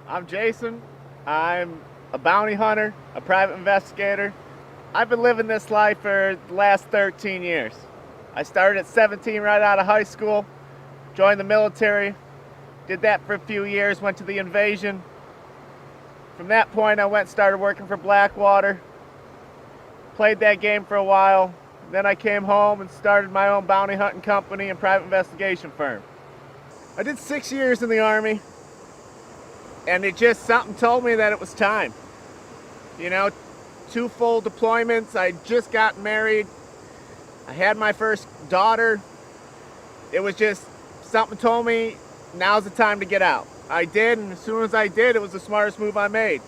I'm Jason. I'm a bounty hunter, a private investigator. I've been living this life for the last 13 years. I started at 17 right out of high school, joined the military, did that for a few years, went to the invasion. From that point, I went and started working for Blackwater, played that game for a while. Then I came home and started my own bounty hunting company and private investigation firm. I did 6 years in the Army, and something told me that it was time. You know, 2 full deployments. I just got married. I had my first daughter. It was just something told me now's the time to get out. I did, and as soon as I did, it was the smartest move I made.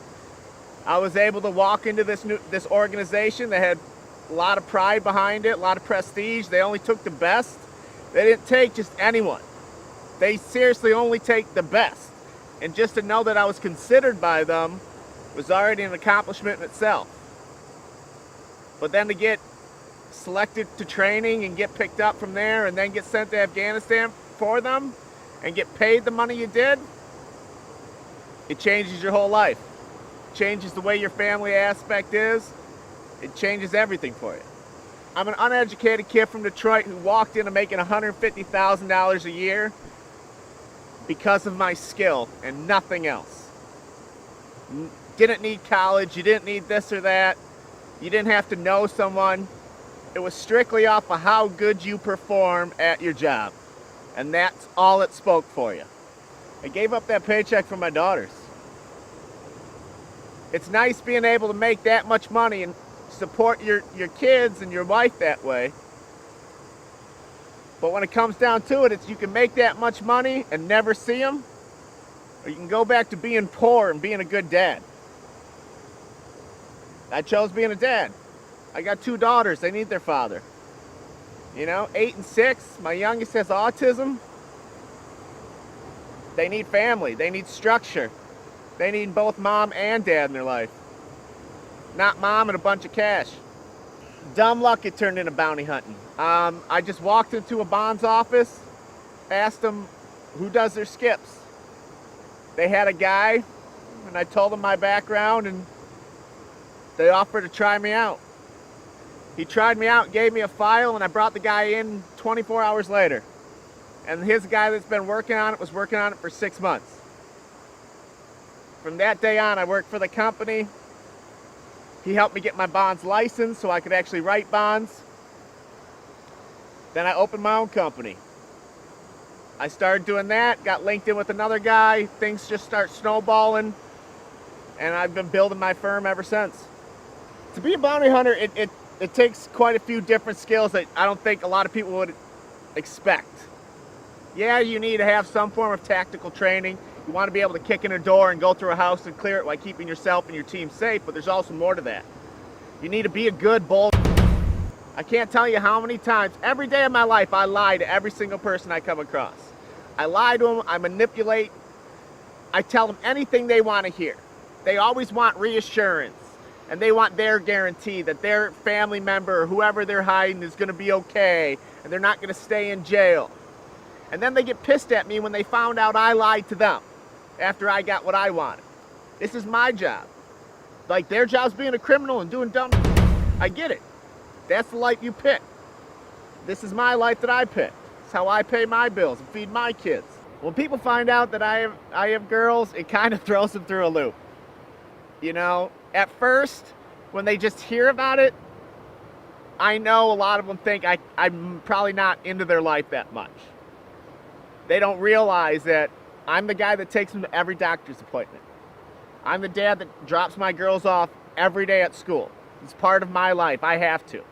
I was able to walk into this organization that had a lot of pride behind it, a lot of prestige. They only took the best. They didn't take just anyone. They seriously only take the best. And just to know that I was considered by them was already an accomplishment in itself. But then to get selected to training and get picked up from there and then get sent to Afghanistan for them and get paid the money you did, it changes your whole life. It changes the way your family aspect is. It changes everything for you. I'm an uneducated kid from Detroit who walked into making $150,000 a year because of my skill and nothing else. Didn't need college, you didn't need this or that, you didn't have to know someone. It was strictly off of how good you perform at your job. And that's all it spoke for you. I gave up that paycheck for my daughters. It's nice being able to make that much money and support your kids and your wife that way. But when it comes down to it, it's you can make that much money and never see them, or you can go back to being poor and being a good dad. I chose being a dad. I got 2 daughters. They need their father. 8 and 6. My youngest has autism. They need family. They need structure. They need both mom and dad in their life. Not mom and a bunch of cash. Dumb luck it turned into bounty hunting. I just walked into a bond's office, asked them who does their skips. They had a guy, and I told them my background, and they offered to try me out. He tried me out, gave me a file, and I brought the guy in 24 hours later. And his guy that's been working on it was working on it for 6 months. From that day on, I worked for the company. He helped me get my bonds licensed so I could actually write bonds. Then I opened my own company. I started doing that, got linked in with another guy. Things just start snowballing, and I've been building my firm ever since. To be a bounty hunter, it takes quite a few different skills that I don't think a lot of people would expect. Yeah, you need to have some form of tactical training. You want to be able to kick in a door and go through a house and clear it while keeping yourself and your team safe, but there's also more to that. You need to be a good bull. I can't tell you how many times, every day of my life, I lie to every single person I come across. I lie to them, I manipulate, I tell them anything they want to hear. They always want reassurance, and they want their guarantee that their family member or whoever they're hiding is going to be okay, and they're not going to stay in jail. And then they get pissed at me when they found out I lied to them after I got what I wanted. This is my job. Like, their job's being a criminal and doing dumb. I get it. That's the life you pick. This is my life that I picked. It's how I pay my bills and feed my kids. When people find out that I have girls, it kind of throws them through a loop. At first, when they just hear about it, I know a lot of them think I'm probably not into their life that much. They don't realize that I'm the guy that takes them to every doctor's appointment. I'm the dad that drops my girls off every day at school. It's part of my life. I have to.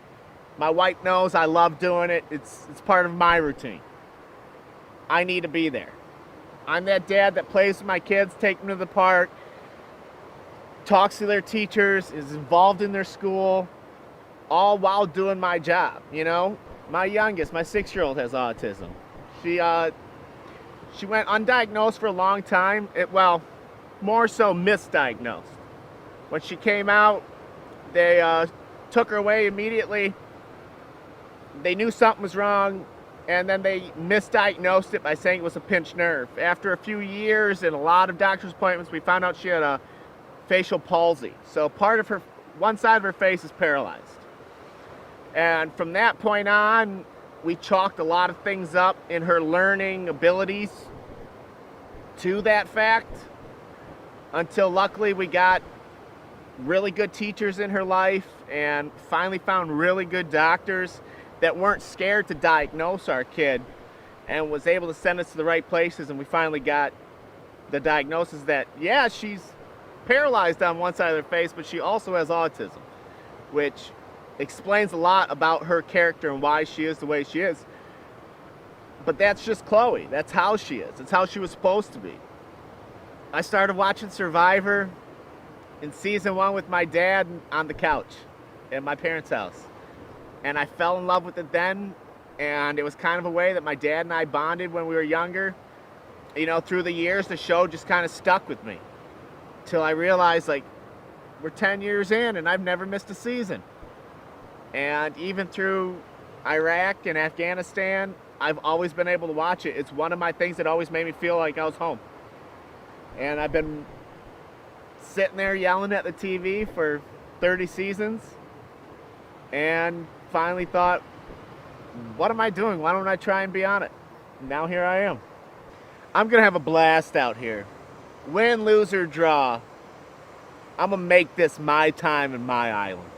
My wife knows I love doing it. It's part of my routine. I need to be there. I'm that dad that plays with my kids, take them to the park, talks to their teachers, is involved in their school, all while doing my job, My youngest, my 6-year-old, has autism. She went undiagnosed for a long time. More so misdiagnosed. When she came out, they took her away immediately. They knew something was wrong. and then they misdiagnosed it by saying it was a pinched nerve. After a few years and a lot of doctor's appointments, we found out she had a facial palsy. So one side of her face is paralyzed. And from that point on, we chalked a lot of things up in her learning abilities to that fact, until luckily we got really good teachers in her life and finally found really good doctors that weren't scared to diagnose our kid and was able to send us to the right places. And we finally got the diagnosis that, yeah, she's paralyzed on one side of her face, but she also has autism, which explains a lot about her character and why she is the way she is. But that's just Chloe. That's how she is. It's how she was supposed to be. I started watching Survivor in season 1 with my dad on the couch at my parents' house. And I fell in love with it then, and it was kind of a way that my dad and I bonded when we were younger. You know, through the years, the show just kind of stuck with me till I realized, like, we're 10 years in and I've never missed a season. And even through Iraq and Afghanistan, I've always been able to watch it. It's one of my things that always made me feel like I was home. And I've been sitting there yelling at the TV for 30 seasons and finally thought, what am I doing? Why don't I try and be on it? Now here I am. I'm going to have a blast out here. Win, lose, or draw, I'm going to make this my time and my island.